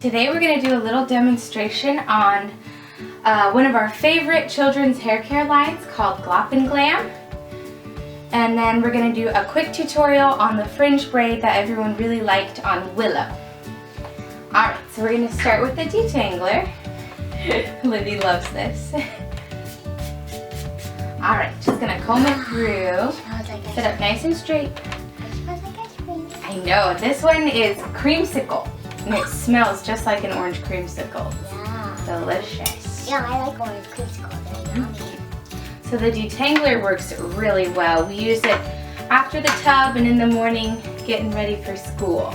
Today we're going to do a little demonstration on one of our favorite children's hair care lines called Glop and Glam. And then we're going to do a quick tutorial on the fringe braid that everyone really liked on Willow. Alright, so we're going to start with the detangler. Libby loves this. Alright, just going to comb it through. Sit up nice and straight. I know, this one is creamsicle. And it smells just like an orange creamsicle. Yeah. Delicious. Yeah, I like orange creamsicle. They're yummy. So the detangler works really well. We use it after the tub and in the morning getting ready for school.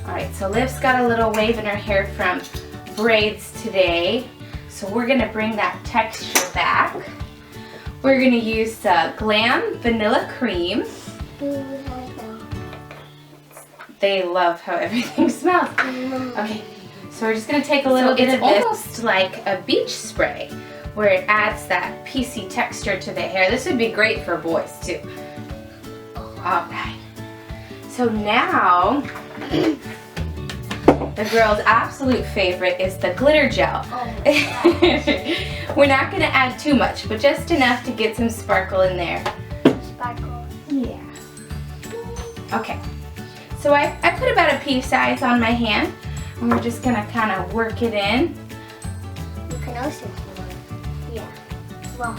Alright, so Liv's got a little wave in her hair from braids today. So we're going to bring that texture back. We're going to use Glam Vanilla Cream. They love how everything smells. Okay, so we're just going to take a little bit of this. It's almost like a beach spray where it adds that piecey texture to the hair. This would be great for boys too. Alright, so now the girl's absolute favorite is the glitter gel. We're not going to add too much, but just enough to get some sparkle in there. Sparkle. Yeah. Okay. So I put about a pea size on my hand, and we're just going to kind of work it in. You can also do it. Yeah. Wow.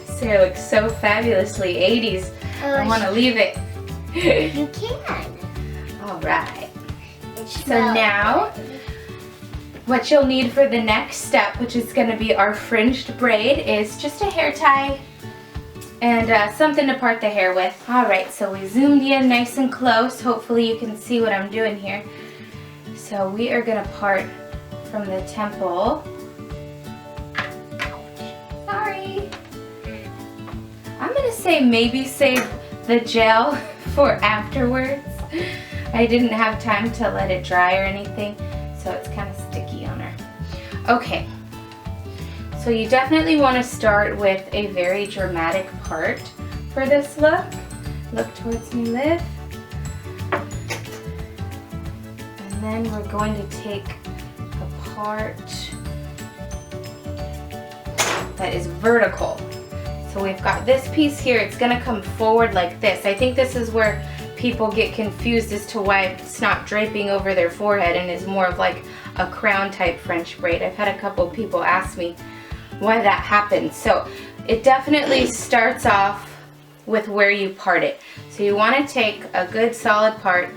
Sarah looks so fabulously 80s. I want to leave it. You can. Alright. So now, what you'll need for the next step, which is going to be our fringed braid, is just a hair tie and something to part the hair with. Alright, so we zoomed in nice and close. Hopefully you can see what I'm doing here. So we are going to part from the temple. Sorry. I'm going to say maybe save the gel for afterwards. I didn't have time to let it dry or anything, so it's kind of sticky on her. Okay. So you definitely want to start with a very dramatic part for this look. Look towards me, Liv. And then we're going to take a part that is vertical. So we've got this piece here. It's going to come forward like this. I think this is where people get confused as to why it's not draping over their forehead and is more of like a crown type French braid. I've had a couple people ask me why that happens. So it definitely starts off with where you part it. So you want to take a good solid part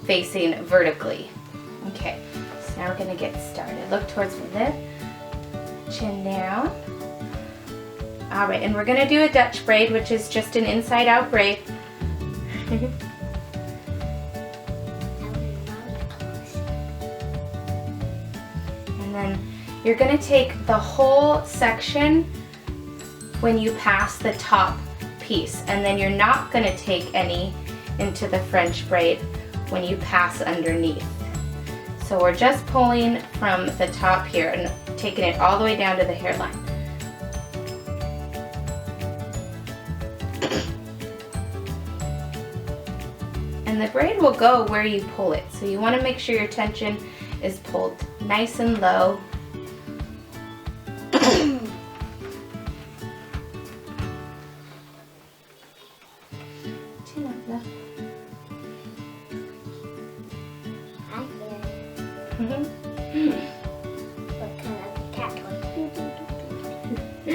facing vertically. Okay, so now we're going to get started. Look towards me, Liv. Chin down. Alright, and we're going to do a Dutch braid, which is just an inside out braid. And then you're going to take the whole section when you pass the top piece, and then you're not going to take any into the French braid when you pass underneath. So we're just pulling from the top here and taking it all the way down to the hairline. And the braid will go where you pull it. So you want to make sure your tension is pulled nice and low. What kind of cat toy? I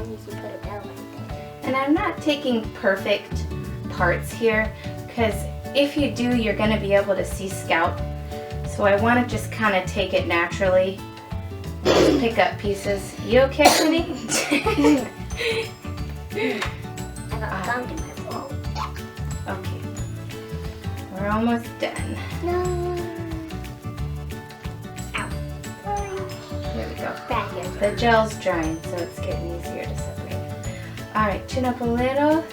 need to put a bell right there. And I'm not taking perfect parts here, because if you do, you're going to be able to see scalp. So I want to just kind of take it naturally. Just pick up pieces. You okay, honey? I got gum in my phone. Okay. We're almost done. No. Here we go. Back here. The gel's drying, so it's getting easier to separate. Alright, chin up a little.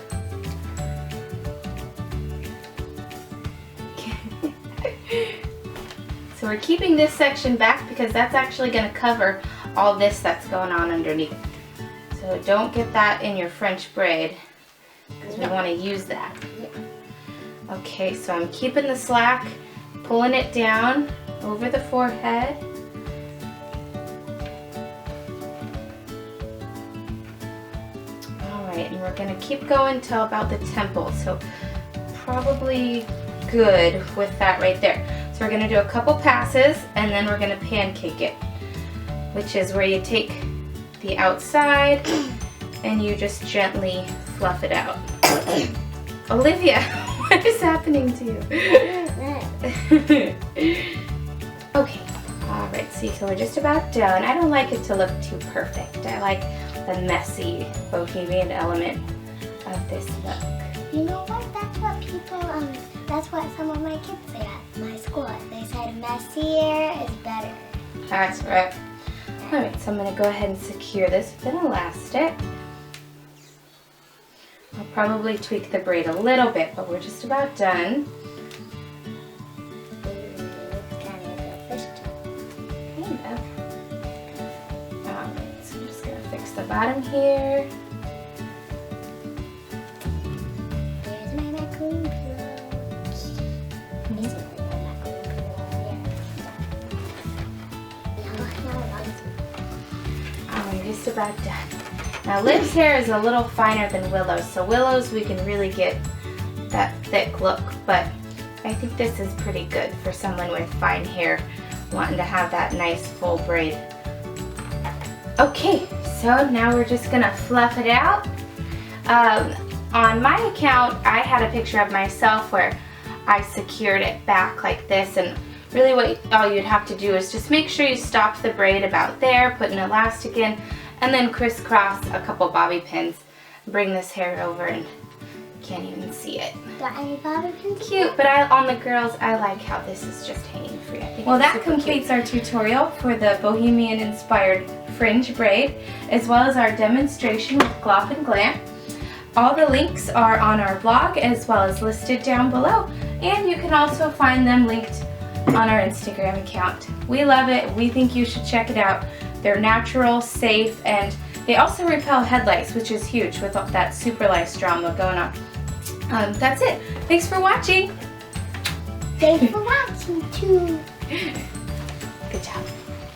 So we're keeping this section back because that's actually going to cover all this that's going on underneath. So don't get that in your French braid because we want to use that. Okay, so I'm keeping the slack, pulling it down over the forehead. Alright, and we're going to keep going till about the temple, so probably good with that right there. So we're going to do a couple passes and then we're going to pancake it, which is where you take the outside and you just gently fluff it out. Olivia, what is happening to you? Okay, alright, see, so we're just about done. I don't like it to look too perfect. I like the messy bohemian element of this look. You know what? That's what people, that's what some of my kids say at my school. They said messier is better. That's right. Alright, so I'm going to go ahead and secure this with an elastic. I'll probably tweak the braid a little bit, but we're just about done. Kind of. Alright, so I'm just going to fix the bottom here. Here's my macaroon pillow. This is my macaroon pillow. I'm just about done. Now Liv's hair is a little finer than Willow's, so Willow's we can really get that thick look, but I think this is pretty good for someone with fine hair wanting to have that nice full braid. Okay, so now we're just gonna fluff it out. On my account, I had a picture of myself where I secured it back like this, and really all you'd have to do is just make sure you stop the braid about there, put an elastic in, and then crisscross a couple bobby pins. Bring this hair over and you can't even see it. Got any bobby pins? Cute, but on the girls, I like how this is just hanging free. Well, that completes our tutorial for the bohemian inspired fringe braid, as well as our demonstration with Glop and Glam. All the links are on our blog as well as listed down below, and you can also find them linked on our Instagram account. We love it. We think you should check it out. They're natural, safe, and they also repel headlights, which is huge with all that super lice drama going on. That's it. Thanks for watching. Thanks for watching too. Good job.